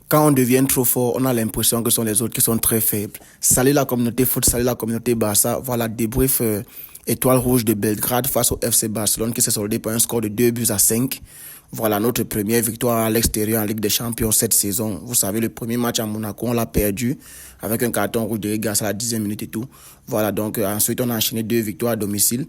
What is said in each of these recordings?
Quand on devient trop fort, on a l'impression que ce sont les autres qui sont très faibles. Salut la communauté foot, salut la communauté Barça. Voilà, débrief Étoile Rouge de Belgrade face au FC Barcelone qui s'est soldé par un score de 2-5. Voilà notre première victoire à l'extérieur en Ligue des Champions cette saison. Vous savez, le premier match à Monaco, on l'a perdu avec un carton rouge de Rigas à la 10e minute et tout. Voilà, donc ensuite on a enchaîné 2 victoires à domicile.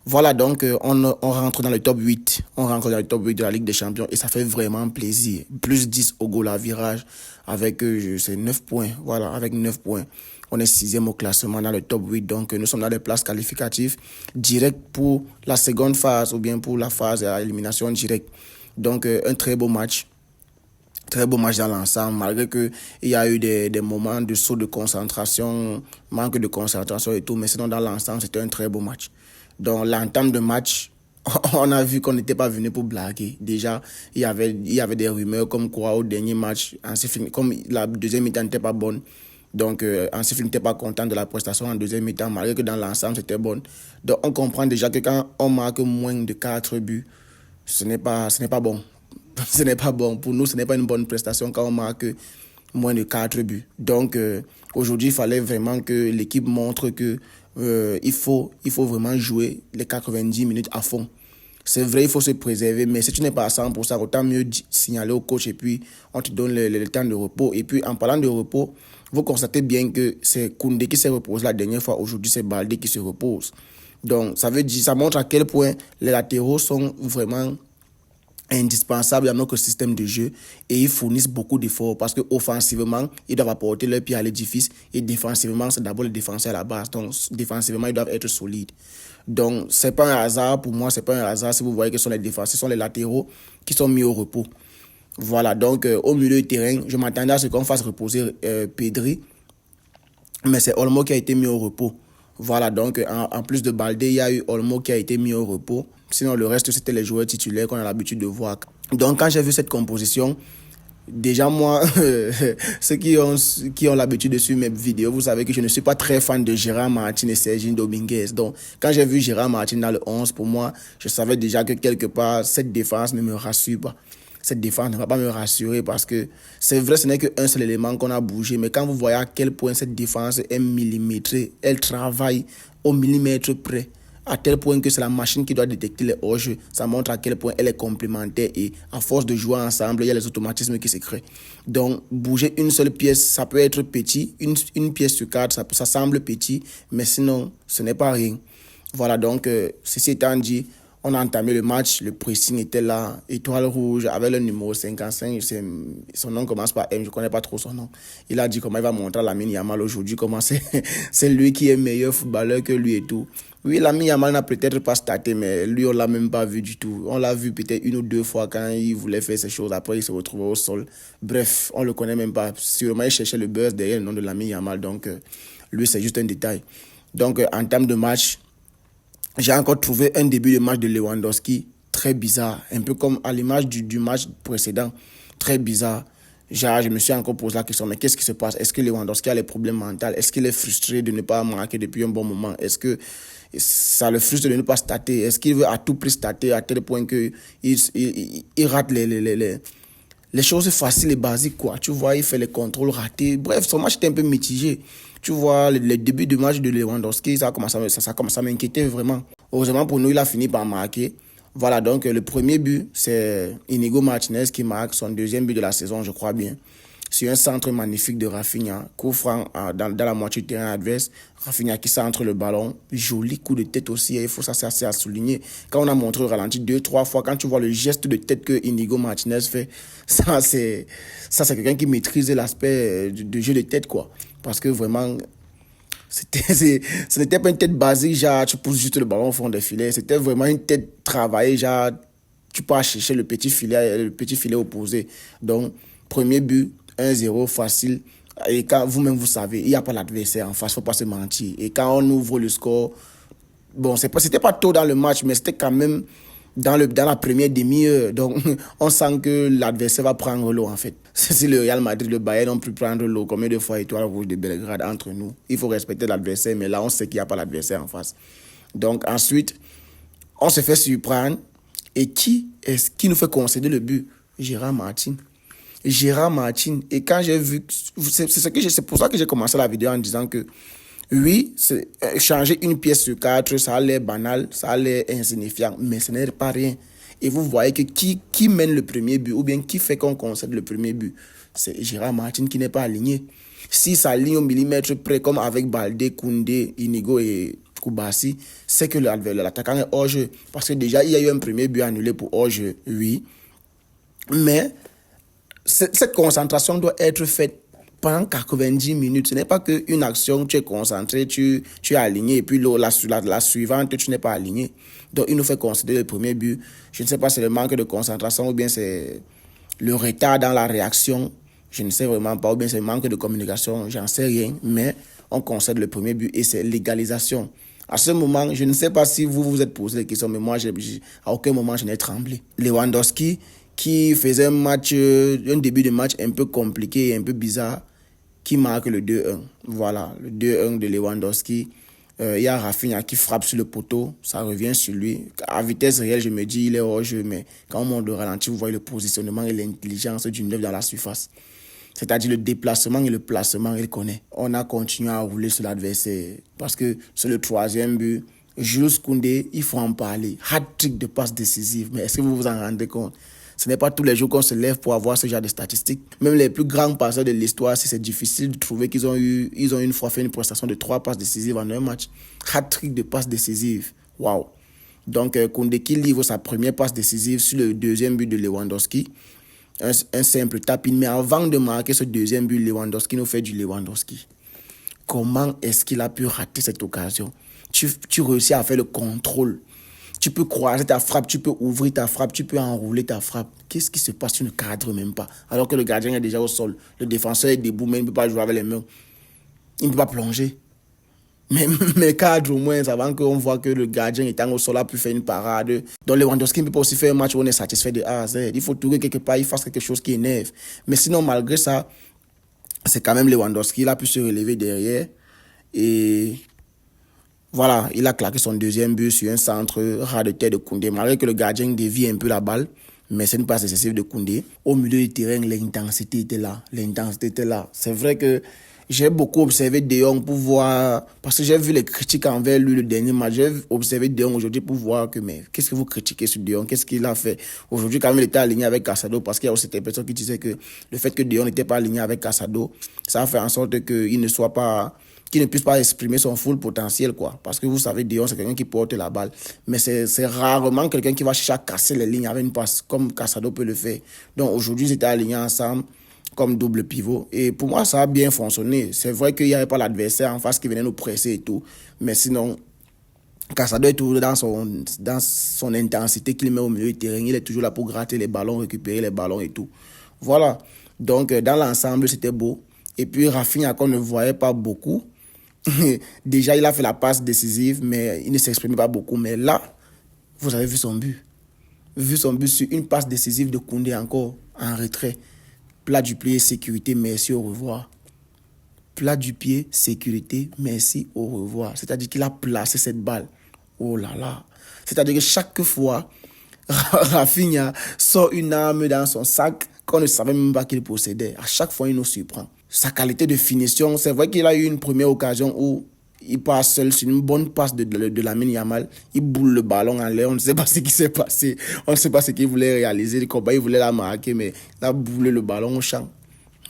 Voilà, donc on rentre dans le top 8. On rentre dans le top 8 de la Ligue des Champions et ça fait vraiment plaisir. Plus 10 au goal à virage avec 9 points. Voilà, avec 9 points. On est 6e au classement dans le top 8. Donc nous sommes dans les places qualificatives directes pour la seconde phase ou bien pour la phase à élimination directe. Donc un très beau match. Très beau match dans l'ensemble, malgré qu'il y a eu des moments de saut de concentration, manque de concentration et tout, mais sinon dans l'ensemble, c'était un très beau match. Dans l'entame de match, on a vu qu'on n'était pas venu pour blaguer. Déjà, il y avait des rumeurs comme quoi au dernier match, comme la deuxième mi-temps n'était pas bonne, donc Hansi n'était pas content de la prestation en deuxième mi-temps, malgré que dans l'ensemble, c'était bon. Donc on comprend déjà que quand on marque moins de 4 buts, ce n'est pas bon. Ce n'est pas bon. Pour nous, ce n'est pas une bonne prestation quand on marque moins de 4 buts. Donc, aujourd'hui, il fallait vraiment que l'équipe montre que il faut vraiment jouer les 90 minutes à fond. C'est vrai, il faut se préserver, mais si tu n'es pas à 100%, autant mieux signaler au coach et puis on te donne le temps de repos. Et puis, en parlant de repos, vous constatez bien que c'est Koundé qui s'est reposé la dernière fois. Aujourd'hui, c'est Baldé qui se repose. Donc, ça montre à quel point les latéraux sont vraiment indispensable dans notre système de jeu et ils fournissent beaucoup d'efforts parce que offensivement ils doivent apporter leur pied à l'édifice et défensivement c'est d'abord les défenseurs à la base, donc défensivement ils doivent être solides. Donc c'est pas un hasard pour moi, c'est pas un hasard si vous voyez que ce sont les défenseurs, ce sont les latéraux qui sont mis au repos. Voilà, donc au milieu du terrain je m'attendais à ce qu'on fasse reposer Pedri, mais c'est Olmo qui a été mis au repos. Voilà, donc en plus de Baldé, il y a eu Olmo qui a été mis au repos. Sinon, le reste, c'était les joueurs titulaires qu'on a l'habitude de voir. Donc, quand j'ai vu cette composition, déjà moi, ceux qui ont l'habitude de suivre mes vidéos, vous savez que je ne suis pas très fan de Gérard Martin et Serginho Dominguez. Donc, quand j'ai vu Gérard Martin dans le 11, pour moi, je savais déjà que quelque part, cette défense ne me rassure pas. Cette défense ne va pas me rassurer parce que c'est vrai, ce n'est qu'un seul élément qu'on a bougé. Mais quand vous voyez à quel point cette défense est millimétrée, elle travaille au millimètre près, à tel point que c'est la machine qui doit détecter les hors-jeux. Ça montre à quel point elle est complémentaire et à force de jouer ensemble, il y a les automatismes qui se créent. Donc, bouger une seule pièce, ça peut être petit. Une pièce sur 4, ça semble petit, mais sinon, ce n'est pas rien. Voilà, donc, ceci étant dit, on a entamé le match, le pressing était là, Étoile Rouge avec le numéro 55, son nom commence par M, je ne connais pas trop son nom. Il a dit comment il va montrer à Lamine Yamal aujourd'hui, comment c'est lui qui est meilleur footballeur que lui et tout. Oui, Lamine Yamal n'a peut-être pas staté, mais lui, on ne l'a même pas vu du tout. On l'a vu peut-être une ou deux fois quand il voulait faire ces choses, après il se retrouvait au sol. Bref, on ne le connaît même pas. Sûrement, il cherchait le buzz derrière le nom de Lamine Yamal, donc lui, c'est juste un détail. Donc, en termes de match, j'ai encore trouvé un début de match de Lewandowski très bizarre, un peu comme à l'image du match précédent, très bizarre. Je me suis encore posé la question, mais qu'est-ce qui se passe? Est-ce que Lewandowski a les problèmes mentaux? Est-ce qu'il est frustré de ne pas marquer depuis un bon moment? Est-ce que ça le frustre de ne pas stater? Est-ce qu'il veut à tout prix stater à tel point qu'il rate les choses faciles et basiques, quoi. Tu vois, il fait les contrôles ratés. Bref, son match était un peu mitigé. Tu vois, le début du match de Lewandowski, ça a commencé à m'inquiéter vraiment. Heureusement pour nous, il a fini par marquer. Voilà, donc le premier but, c'est Inigo Martinez qui marque son deuxième but de la saison, je crois bien. Sur un centre magnifique de Rafinha, coup franc dans la moitié du terrain adverse. Rafinha qui centre le ballon. Joli coup de tête aussi, il faut ça, c'est assez à souligner. Quand on a montré au ralenti 2-3 fois, quand tu vois le geste de tête que Inigo Martinez fait, ça c'est quelqu'un qui maîtrise l'aspect de jeu de tête, quoi. Parce que vraiment, ce n'était pas une tête basique, genre tu pousses juste le ballon au fond des filets. C'était vraiment une tête travaillée, genre tu pars chercher le petit filet opposé. Donc, premier but, 1-0 facile. Et quand vous-même vous savez, il n'y a pas l'adversaire en face, il ne faut pas se mentir. Et quand on ouvre le score, bon, c'était pas tôt dans le match, mais c'était quand même dans la première demi-heure. Donc, on sent que l'adversaire va prendre l'eau, en fait. Si le Real Madrid, le Bayern ont pu prendre l'eau, combien de fois Étoile Rouge de Belgrade entre nous? Il faut respecter l'adversaire, mais là, on sait qu'il n'y a pas l'adversaire en face. Donc, ensuite, on se fait surprendre. Et qui est-ce qui nous fait concéder le but? Gérard Martin. Gérard Martin. Et quand j'ai vu, c'est pour ça que j'ai commencé la vidéo en disant que oui, changer une pièce sur 4, ça a l'air banal, ça a l'air insignifiant, mais ce n'est pas rien. Et vous voyez que qui mène le premier but, ou bien qui fait qu'on concède le premier but, c'est Gérard Martin qui n'est pas aligné. Si ça aligne au millimètre près, comme avec Baldé, Koundé, Inigo et Koubassi, c'est que l'attaquant est hors jeu. Parce que déjà, il y a eu un premier but annulé pour hors jeu, oui. Mais cette concentration doit être faite pendant 90 minutes. Ce n'est pas qu'une action, tu es concentré, tu es aligné, et puis la suivante, tu n'es pas aligné. Donc, il nous fait considérer le premier but. Je ne sais pas si c'est le manque de concentration ou bien c'est le retard dans la réaction. Je ne sais vraiment pas, ou bien c'est le manque de communication, j'en sais rien. Mais on concède le premier but et c'est l'égalisation. À ce moment, je ne sais pas si vous vous êtes posé des questions, mais moi, à aucun moment, je n'ai tremblé. Lewandowski, qui faisait un début de match un peu compliqué et un peu bizarre, qui marque le 2-1. Voilà, le 2-1 de Lewandowski. Il y a Rafinha qui frappe sur le poteau, ça revient sur lui. À vitesse réelle, je me dis, il est hors jeu, mais quand on monte le ralenti, vous voyez le positionnement et l'intelligence du neuf dans la surface. C'est-à-dire le déplacement et le placement, il connaît. On a continué à rouler sur l'adversaire parce que c'est le troisième but. Jules Koundé, il faut en parler. Hat-trick de passes décisives, mais est-ce que vous vous en rendez compte? Ce n'est pas tous les jours qu'on se lève pour avoir ce genre de statistiques. Même les plus grands passeurs de l'histoire, si c'est difficile de trouver qu'ils ont une fois fait une prestation de 3 passes décisives en un match. Hat-trick de passes décisives. Waouh! Donc, Koundé qui livre sa première passe décisive sur le deuxième but de Lewandowski. Un simple tapin. Mais avant de marquer ce deuxième but, Lewandowski nous fait du Lewandowski. Comment est-ce qu'il a pu rater cette occasion? Tu réussis à faire le contrôle. Tu peux croiser ta frappe, tu peux ouvrir ta frappe, tu peux enrouler ta frappe. Qu'est-ce qui se passe? Tu ne cadres même pas. Alors que le gardien est déjà au sol. Le défenseur est debout, mais il ne peut pas jouer avec les mains. Il ne peut pas plonger. Mais cadre au moins, avant qu'on voit que le gardien étant au sol a pu faire une parade. Donc Lewandowski ne peut pas aussi faire un match où on est satisfait de A à Z. Il faut trouver quelque part, il fasse quelque chose qui énerve. Mais sinon, malgré ça, c'est quand même Lewandowski. Il a pu se relever derrière. Et voilà, il a claqué son deuxième but sur un centre ras de tête de Koundé. Malgré que le gardien dévie un peu la balle, mais c'est une passe excessive de Koundé. Au milieu du terrain, l'intensité était là. C'est vrai que j'ai beaucoup observé De Jong pour voir, parce que j'ai vu les critiques envers lui le dernier match. J'ai observé De Jong aujourd'hui pour voir que, mais qu'est-ce que vous critiquez sur De Jong? Qu'est-ce qu'il a fait? Aujourd'hui, quand même, il était aligné avec Casado, parce qu'il y a aussi des personnes qui disaient que le fait que De Jong n'était pas aligné avec Casado, ça a fait en sorte qu'il ne puisse pas exprimer son full potentiel, quoi. Parce que vous savez, De Jong, c'est quelqu'un qui porte la balle. Mais c'est rarement quelqu'un qui va chercher à casser les lignes avec une passe, comme Casado peut le faire. Donc aujourd'hui, ils étaient alignés ensemble comme double pivot. Et pour moi, ça a bien fonctionné. C'est vrai qu'il n'y avait pas l'adversaire en face qui venait nous presser et tout. Mais sinon, Casado est toujours dans son intensité qu'il met au milieu du terrain. Il est toujours là pour gratter les ballons, récupérer les ballons et tout. Voilà. Donc, dans l'ensemble, c'était beau. Et puis, Rafinha, qu'on ne voyait pas beaucoup. Déjà, il a fait la passe décisive, mais il ne s'exprimait pas beaucoup. Mais là, vous avez vu son but. Vu son but sur une passe décisive de Koundé encore en retrait. Plat du pied, sécurité, merci, au revoir. Plat du pied, sécurité, merci, au revoir. C'est-à-dire qu'il a placé cette balle. Oh là là. C'est-à-dire que chaque fois, Rafinha sort une arme dans son sac qu'on ne savait même pas qu'il possédait. À chaque fois, il nous surprend. Sa qualité de finition, c'est vrai qu'il a eu une première occasion où il passe seul sur une bonne passe de Lamine Yamal. Il boule le ballon en l'air. On ne sait pas ce qui s'est passé. On ne sait pas ce qu'il voulait réaliser. Le combat, il voulait la marquer, mais il a boulé le ballon au champ.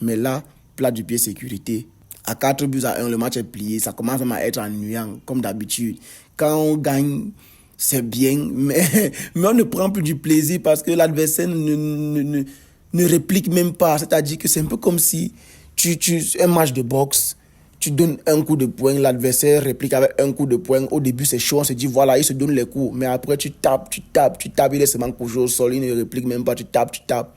Mais là, plat du pied, sécurité. À 4-1, le match est plié. Ça commence même à être ennuyant, comme d'habitude. Quand on gagne, c'est bien, mais on ne prend plus du plaisir parce que l'adversaire ne réplique même pas. C'est-à-dire que c'est un peu comme si un match de boxe, tu donnes un coup de poing, l'adversaire réplique avec un coup de poing. Au début, c'est chaud, on se dit, voilà, il se donne les coups. Mais après, tu tapes, il est seulement couché au sol, il ne réplique même pas, tu tapes.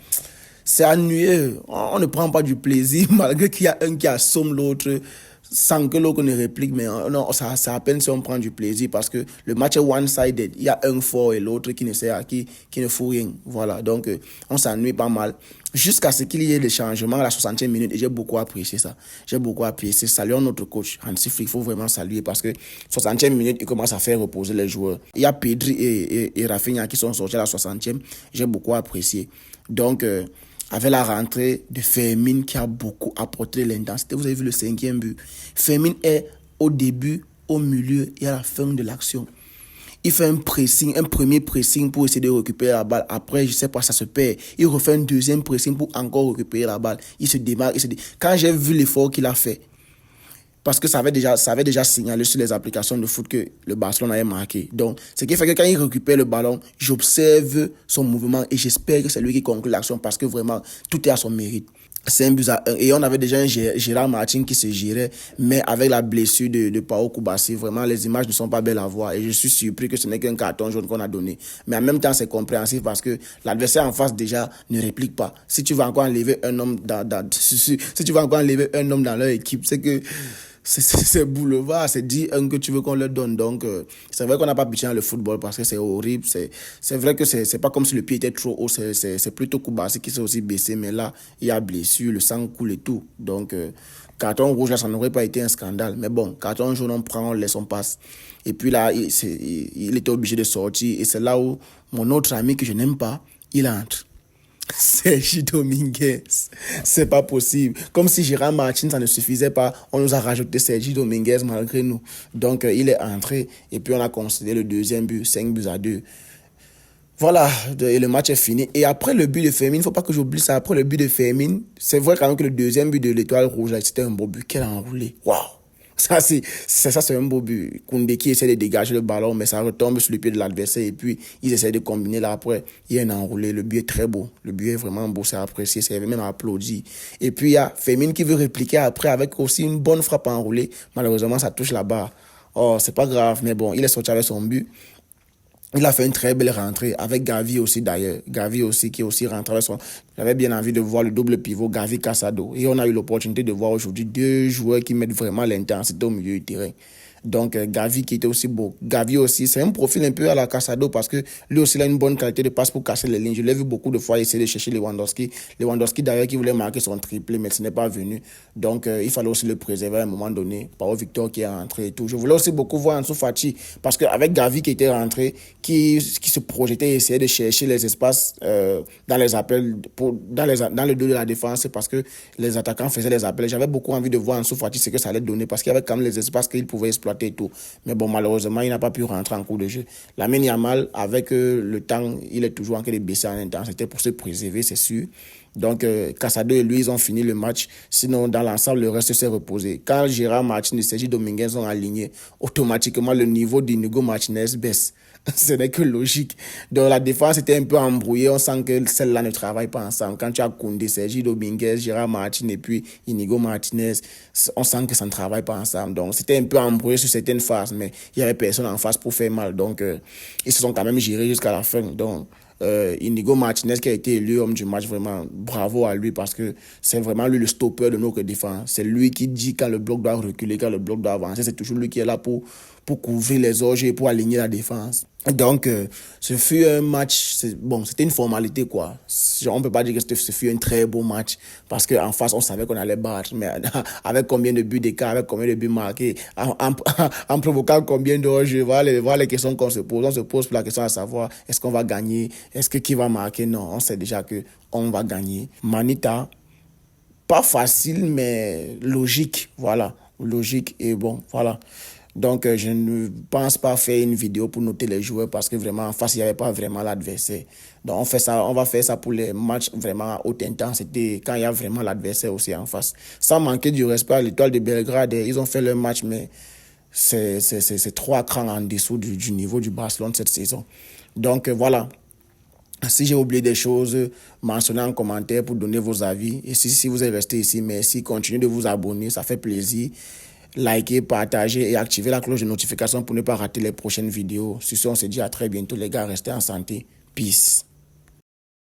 C'est ennuyeux. On ne prend pas du plaisir, malgré qu'il y a un qui assomme l'autre, sans que l'autre ne réplique. Mais non, c'est à peine si on prend du plaisir, parce que le match est one-sided. Il y a un fort et l'autre qui ne fout rien. Voilà, donc on s'ennuie pas mal. Jusqu'à ce qu'il y ait des changements à la 60e minute. Et j'ai beaucoup apprécié ça. Saluons notre coach, Hansi Flick, il faut vraiment saluer parce que 60e minute, il commence à faire reposer les joueurs. Il y a Pedri et Rafinha qui sont sortis à la 60e. J'ai beaucoup apprécié. Donc, avec la rentrée de Fermin qui a beaucoup apporté l'intensité. Vous avez vu le 5e but. Fermin est au début, au milieu et à la fin de l'action. Il fait un pressing, un premier pressing pour essayer de récupérer la balle. Après, je sais pas, ça se perd. Il refait un deuxième pressing pour encore récupérer la balle. Il se démarque. Quand j'ai vu l'effort qu'il a fait, parce que ça avait déjà signalé sur les applications de foot que le Barcelone avait marqué. Donc, ce qui fait que quand il récupère le ballon, j'observe son mouvement et j'espère que c'est lui qui conclut l'action parce que vraiment, tout est à son mérite. C'est un but à 1. Et on avait déjà un Gérard Martin qui se gérait, mais avec la blessure de Pao Koubassi, vraiment, les images ne sont pas belles à voir. Et je suis surpris que ce n'est qu'un carton jaune qu'on a donné. Mais en même temps, c'est compréhensif parce que l'adversaire en face, déjà, ne réplique pas. Si tu vas encore enlever un homme si tu vas encore enlever un homme dans leur équipe, c'est que c'est boulevard, c'est dit que tu veux qu'on leur donne. Donc, c'est vrai qu'on n'a pas pitié dans le football parce que c'est horrible. C'est vrai que c'est pas comme si le pied était trop haut, c'est plutôt Koubassi qui s'est aussi baissé. Mais là, il y a blessure, le sang coule et tout. Donc, carton rouge, là, ça n'aurait pas été un scandale. Mais bon, carton jaune, on prend, on laisse, on passe. Et puis là, il était obligé de sortir. Et c'est là où mon autre ami que je n'aime pas, il entre. Sergi Dominguez, c'est pas possible. Comme si Gérard Martin, ça ne suffisait pas, on nous a rajouté Sergi Dominguez malgré nous. Donc, il est entré et puis on a concédé le deuxième but, 5-2. Voilà, et le match est fini. Et après le but de Fermin, il ne faut pas que j'oublie ça, après le but de Fermin, c'est vrai quand même que le deuxième but de l'Étoile Rouge, c'était un beau but. Quel enroulé. Waouh! Ça, c'est un beau but. Koundé qui essaie de dégager le ballon, mais ça retombe sur le pied de l'adversaire. Et puis, ils essaient de combiner là après. Il y a un enroulé. Le but est très beau. Le but est vraiment beau. C'est apprécié. C'est même applaudi. Et puis, il y a Fermin qui veut répliquer après avec aussi une bonne frappe enroulée. Malheureusement, ça touche la barre. Oh, c'est pas grave. Mais bon, il est sorti avec son but. Il a fait une très belle rentrée avec Gavi aussi d'ailleurs. Gavi aussi qui est aussi rentré avec son... J'avais bien envie de voir le double pivot Gavi Casado. Et on a eu l'opportunité de voir aujourd'hui 2 joueurs qui mettent vraiment l'intensité au milieu du terrain. Donc Gavi qui était aussi beau. Gavi aussi, c'est un profil un peu à la Casado parce que lui aussi il a une bonne qualité de passe pour casser les lignes. Je l'ai vu beaucoup de fois essayer de chercher Lewandowski. Lewandowski d'ailleurs qui voulait marquer son triplé mais ce n'est pas venu. Donc il fallait aussi le préserver à un moment donné. Pao Victor qui est rentré et tout. Je voulais aussi beaucoup voir Ansu Fati parce qu'avec Gavi qui était rentré, qui se projetait et essayait de chercher les espaces dans les appels, dans le dos de la défense parce que les attaquants faisaient les appels. J'avais beaucoup envie de voir Ansu Fati ce que ça allait donner parce qu'il y avait quand même les espaces qu'il pouvait exploiter et tout. Mais bon, malheureusement, il n'a pas pu rentrer en cours de jeu. Lamine Yamal, avec le temps, il est toujours en train de baisser en intensité pour se préserver, c'est sûr. Donc, Casado et lui, ils ont fini le match. Sinon, dans l'ensemble, le reste s'est reposé. Quand Gérard Martin et Sergi Dominguez sont alignés, automatiquement, le niveau d'Inigo Martinez baisse. Ce n'est que logique. Donc, la défense était un peu embrouillée. On sent que celle-là ne travaille pas ensemble. Quand tu as Koundé, Sergi Dominguez, Gérard Martin et puis Inigo Martinez, on sent que ça ne travaille pas ensemble. Donc, c'était un peu embrouillé sur certaines phases, mais il n'y avait personne en face pour faire mal. Donc, ils se sont quand même gérés jusqu'à la fin. Donc, Inigo Martinez qui a été élu homme du match, vraiment bravo à lui parce que c'est vraiment lui le stopper de notre défense. C'est lui qui dit quand le bloc doit reculer, quand le bloc doit avancer. C'est toujours lui qui est là pour couvrir les orges et pour aligner la défense. Donc, ce fut un match, c'était une formalité quoi. On ne peut pas dire que ce fut un très beau match parce qu'en face, on savait qu'on allait battre, mais avec combien de buts d'écart, avec combien de buts marqués, en provoquant combien d'orges, voilà les questions qu'on se pose. On se pose la question à savoir, est-ce qu'on va gagner? Est-ce que qui va marquer? Non, on sait déjà qu'on va gagner. Manita, pas facile, mais logique, voilà. Logique et bon, voilà. Donc, je ne pense pas faire une vidéo pour noter les joueurs parce que vraiment, en face, il n'y avait pas vraiment l'adversaire. Donc, on va faire ça pour les matchs vraiment à haute intensité quand il y a vraiment l'adversaire aussi en face. Sans manquer du respect à l'Étoile de Belgrade, ils ont fait leur match, mais c'est 3 crans en dessous du niveau du Barcelone cette saison. Donc, voilà. Si j'ai oublié des choses, mentionnez en commentaire pour donner vos avis. Et si vous êtes resté ici, merci. Continuez de vous abonner, ça fait plaisir. Likez, partagez et activez la cloche de notification pour ne pas rater les prochaines vidéos. Sur ce, on se dit à très bientôt les gars. Restez en santé. Peace.